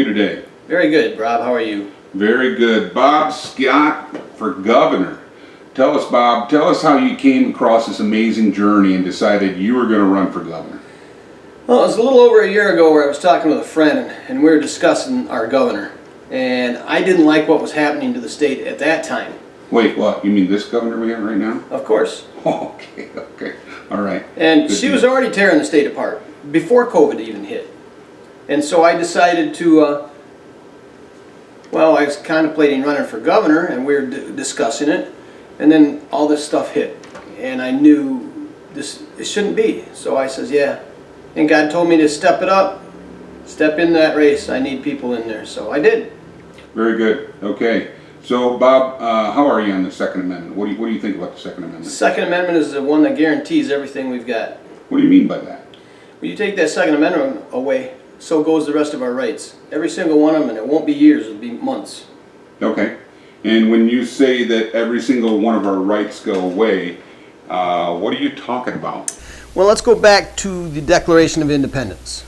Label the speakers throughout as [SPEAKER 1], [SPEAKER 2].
[SPEAKER 1] you today?
[SPEAKER 2] Very good, Rob. How are you?
[SPEAKER 1] Very good. Bob Scott for governor. Tell us, Bob, tell us how you came across this amazing journey and decided you were going to run for governor.
[SPEAKER 2] Well, it was a little over a year ago where I was talking with a friend and we were discussing our governor. And I didn't like what was happening to the state at that time.
[SPEAKER 1] Wait, what? You mean this governor we have right now?
[SPEAKER 2] Of course.
[SPEAKER 1] Okay. All right.
[SPEAKER 2] And
[SPEAKER 1] Good
[SPEAKER 2] she
[SPEAKER 1] deal.
[SPEAKER 2] was already tearing the state apart before COVID even hit. And so I decided to, I was contemplating running for governor and we were discussing it. And then all this stuff hit. And I knew it shouldn't be. So I says, yeah. And God told me to step it up, step in that race. I need people in there. So I did.
[SPEAKER 1] Very good. Okay. So, Bob, how are you on the Second Amendment? What do you think about the Second Amendment?
[SPEAKER 2] The Second Amendment is the one that guarantees everything we've got.
[SPEAKER 1] What do you mean by that?
[SPEAKER 2] When you take that Second Amendment away, so goes the rest of our rights. Every single one of them, and it won't be years, it'll be months.
[SPEAKER 1] Okay. And when you say that every single one of our rights go away, what are you talking about?
[SPEAKER 2] Well, let's go back to the Declaration of Independence.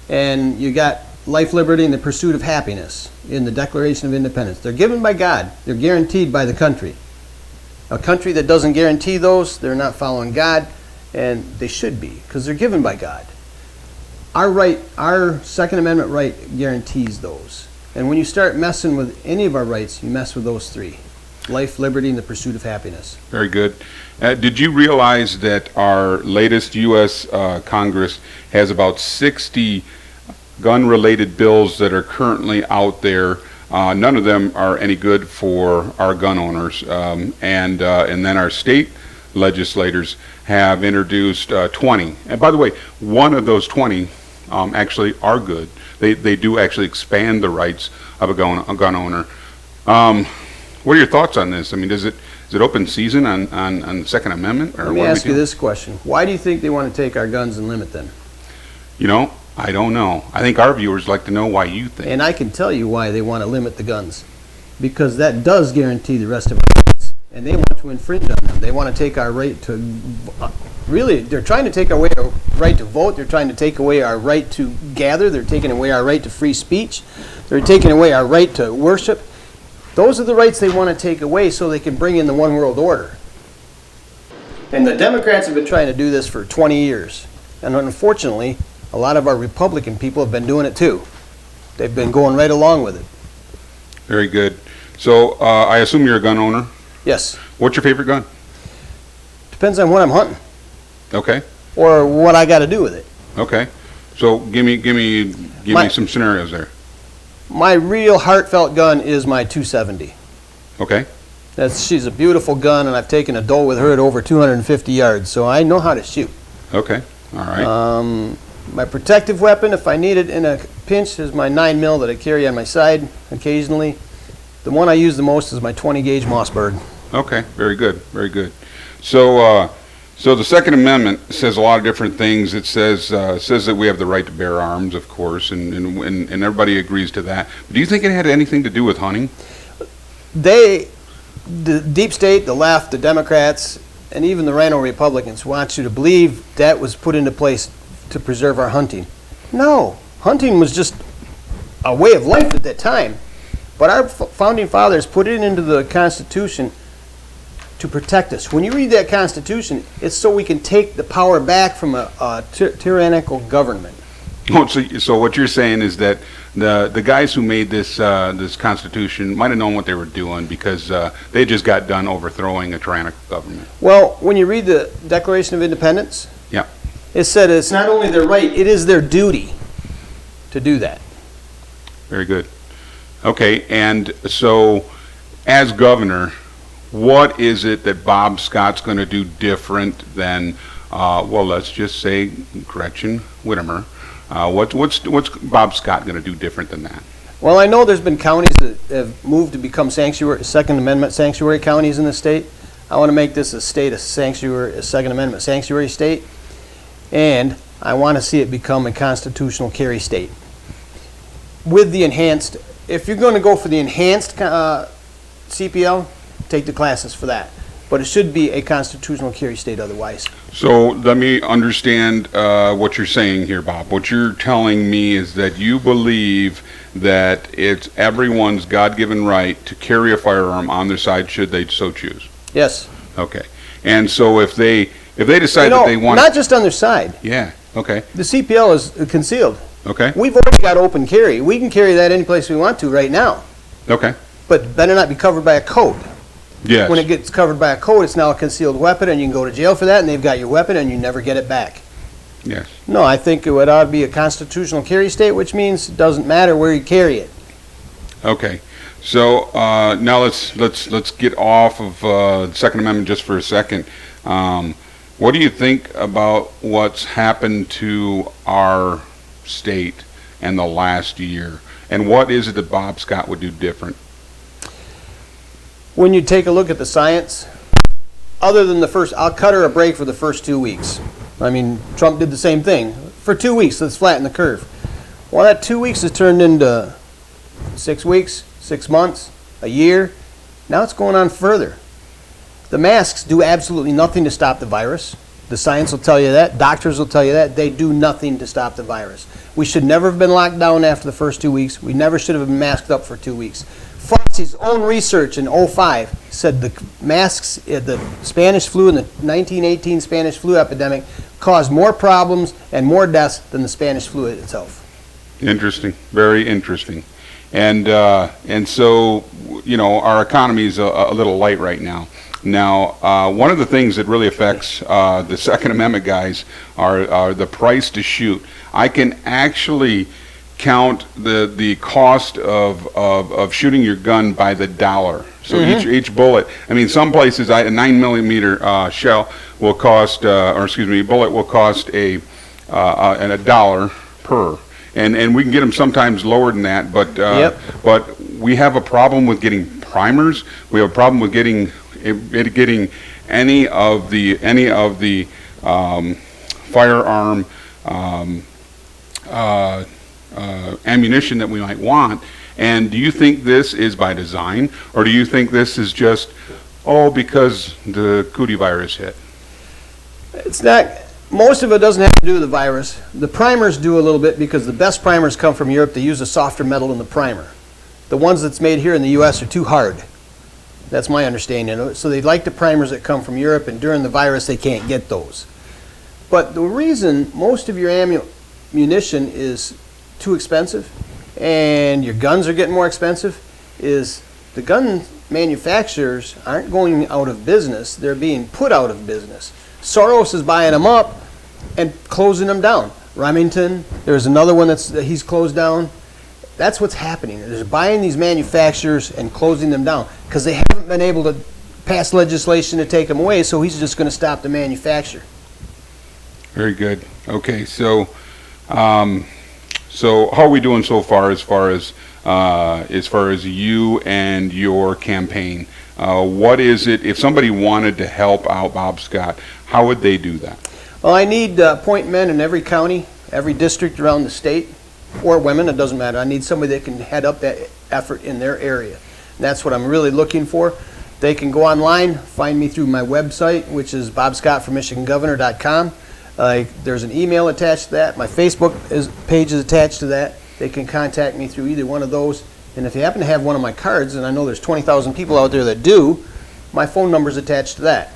[SPEAKER 2] And you got life, liberty, and the pursuit of happiness in the Declaration of Independence. They're given by God. They're guaranteed by the country. A country that doesn't guarantee those, they're not following God, and they should be, because they're given by God. Our Second Amendment right guarantees those. And when you start messing with any of our rights, you mess with those three. Life, liberty, and the pursuit of happiness.
[SPEAKER 1] Very good. Did you realize that our latest U.S. Congress has about 60 gun-related bills that are currently out there? None of them are any good for our gun owners. And then our state legislators have introduced 20. And by the way, one of those 20 actually are good. They do actually expand the rights of a gun owner. What are your thoughts on this? I mean, is it open season on the Second Amendment? Or
[SPEAKER 2] Let me ask you this question. Why do you think they want to take our guns and limit them?
[SPEAKER 1] You know, I don't know. I think our viewers like to know why you think.
[SPEAKER 2] And I can tell you why they want to limit the guns. Because that does guarantee the rest of our rights. And they want to infringe on them. They want to take our right to... Really, they're trying to take away our right to vote. They're trying to take away our right to gather. They're taking away our right to free speech. They're taking away our right to worship. Those are the rights they want to take away so they can bring in the one world order. And the Democrats have been trying to do this for 20 years. And unfortunately, a lot of our Republican people have been doing it too. They've been going right along with it.
[SPEAKER 1] Very good. So I assume you're a gun owner?
[SPEAKER 2] Yes.
[SPEAKER 1] What's your favorite gun?
[SPEAKER 2] Depends on what I'm hunting.
[SPEAKER 1] Okay.
[SPEAKER 2] Or what I got to do with it.
[SPEAKER 1] Okay. So give me some scenarios there.
[SPEAKER 2] My real heartfelt gun is my 270.
[SPEAKER 1] Okay.
[SPEAKER 2] She's a beautiful gun, and I've taken a doe with her at over 250 yards, so I know how to shoot.
[SPEAKER 1] Okay. All right.
[SPEAKER 2] My protective weapon, if I need it in a pinch, is my 9mm that I carry on my side occasionally. The one I use the most is my 20 gauge Mossberg.
[SPEAKER 1] Okay. Very good. Very good. So so the Second Amendment says a lot of different things. It says that we have the right to bear arms, of course, and everybody agrees to that. But do you think it had anything to do with hunting?
[SPEAKER 2] The deep state, the left, the Democrats, and even the Rhino Republicans want you to believe that was put into place to preserve our hunting. No, hunting was just a way of life at that time. But our founding fathers put it into the Constitution to protect us. When you read that Constitution, it's so we can take the power back from a tyrannical government.
[SPEAKER 1] Oh, so what you're saying is that the guys who made this Constitution might have known what they were doing because they just got done overthrowing a tyrannical government.
[SPEAKER 2] Well, when you read the Declaration of Independence,
[SPEAKER 1] Yeah.
[SPEAKER 2] it said it's not only their right, it is their duty to do that.
[SPEAKER 1] Very good. Okay, and so as governor, what is it that Bob Scott's going to do different than, let's just say Gretchen Whitmer? What's Bob Scott going to do different than that?
[SPEAKER 2] Well, I know there's been counties that have moved to become Second Amendment sanctuary counties in the state. I want to make this a state a Second Amendment sanctuary state, and I want to see it become a constitutional carry state. With the enhanced, if you're going to go for the enhanced CPL, take the classes for that. but it should be a constitutional carry state otherwise.
[SPEAKER 1] So let me understand what you're saying here, Bob. What you're telling me is that you believe that it's everyone's God-given right to carry a firearm on their side should they so choose.
[SPEAKER 2] Yes.
[SPEAKER 1] Okay. And so if they decide that they want,
[SPEAKER 2] not just on their side.
[SPEAKER 1] yeah. Okay.
[SPEAKER 2] The CPL is concealed.
[SPEAKER 1] Okay.
[SPEAKER 2] We've already got open carry. We can carry that any place we want to right now,
[SPEAKER 1] Okay.
[SPEAKER 2] but better not be covered by a code.
[SPEAKER 1] Yes.
[SPEAKER 2] When it gets covered by a code, it's now a concealed weapon, and you can go to jail for that, and they've got your weapon, and you never get it back.
[SPEAKER 1] Yes.
[SPEAKER 2] No, I think it ought to be a constitutional carry state, which means it doesn't matter where you carry it.
[SPEAKER 1] Okay. So now let's get off of the Second Amendment just for a second. What do you think about what's happened to our state in the last year, and what is it that Bob Scott would do different?
[SPEAKER 2] When you take a look at the science, other than the first, I'll cut her a break for the first 2 weeks. I mean, Trump did the same thing. For 2 weeks, let's flatten the curve. Well, that 2 weeks has turned into 6 weeks, 6 months, a year. Now it's going on further. The masks do absolutely nothing to stop the virus. The science will tell you that. Doctors will tell you that. They do nothing to stop the virus. We should never have been locked down after the first 2 weeks. We never should have been masked up for 2 weeks. Fauci's own research in 2005 said the masks, the Spanish flu and the 1918 Spanish flu epidemic caused more problems and more deaths than the Spanish flu itself.
[SPEAKER 1] Interesting. Very interesting. And so, you know, our economy is a little light right now. Now, one of the things that really affects the Second Amendment guys are the price to shoot. I can actually count the cost of shooting your gun by the dollar. So each bullet. I mean, some places a 9mm shell will cost, bullet will cost a dollar per. And we can get them sometimes lower than that, but we have a problem with getting primers. We have a problem with getting any of the firearm ammunition that we might want. And do you think this is by design, or do you think this is just because the cootie virus hit?
[SPEAKER 2] It's not. Most of it doesn't have to do with the virus. The primers do a little bit because the best primers come from Europe. They use a softer metal in the primer. The ones that's made here in the U.S. are too hard. That's my understanding of it. So they like the primers that come from Europe, and during the virus they can't get those. But the reason most of your ammunition is too expensive and your guns are getting more expensive is the gun manufacturers aren't going out of business. They're being put out of business. Soros is buying them up and closing them down. Remington, there's another one that he's closed down. That's what's happening. They're buying these manufacturers and closing them down because they haven't been able to pass legislation to take them away, so he's just going to stop the manufacture.
[SPEAKER 1] Very good. Okay, so so how are we doing so far as far as you and your campaign? What is it, if somebody wanted to help out Bob Scott, how would they do that?
[SPEAKER 2] Well, I need point men in every county, every district around the state, or women, it doesn't matter. I need somebody that can head up that effort in their area. And that's what I'm really looking for. They can go online, find me through my website, which is bobscottformichigangovernor.com. There's an email attached to that. My Facebook page is attached to that. They can contact me through either one of those. And if you happen to have one of my cards, and I know there's 20,000 people out there that do, my phone number is attached to that.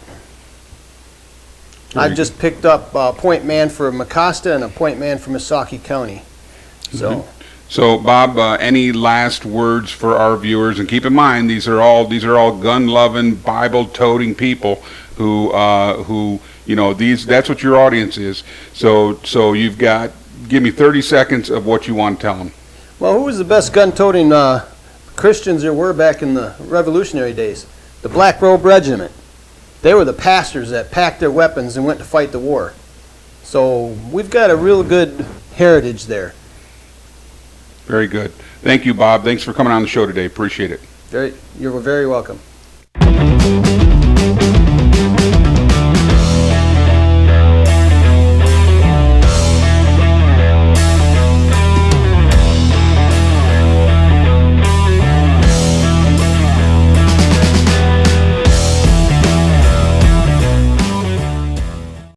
[SPEAKER 2] I've just picked up a point man for Mecosta and a point man for Missaukee County.
[SPEAKER 1] So Bob, any last words for our viewers? And keep in mind, these are all gun-loving, Bible-toting people who you know, that's what your audience is. So you've got, give me 30 seconds of what you want to tell them.
[SPEAKER 2] Well, who was the best gun-toting Christians there were back in the Revolutionary days? The Black Robe Regiment. They were the pastors that packed their weapons and went to fight the war. So we've got a real good heritage there.
[SPEAKER 1] Very good. Thank you, Bob. Thanks for coming on the show today. Appreciate it.
[SPEAKER 2] You're very welcome.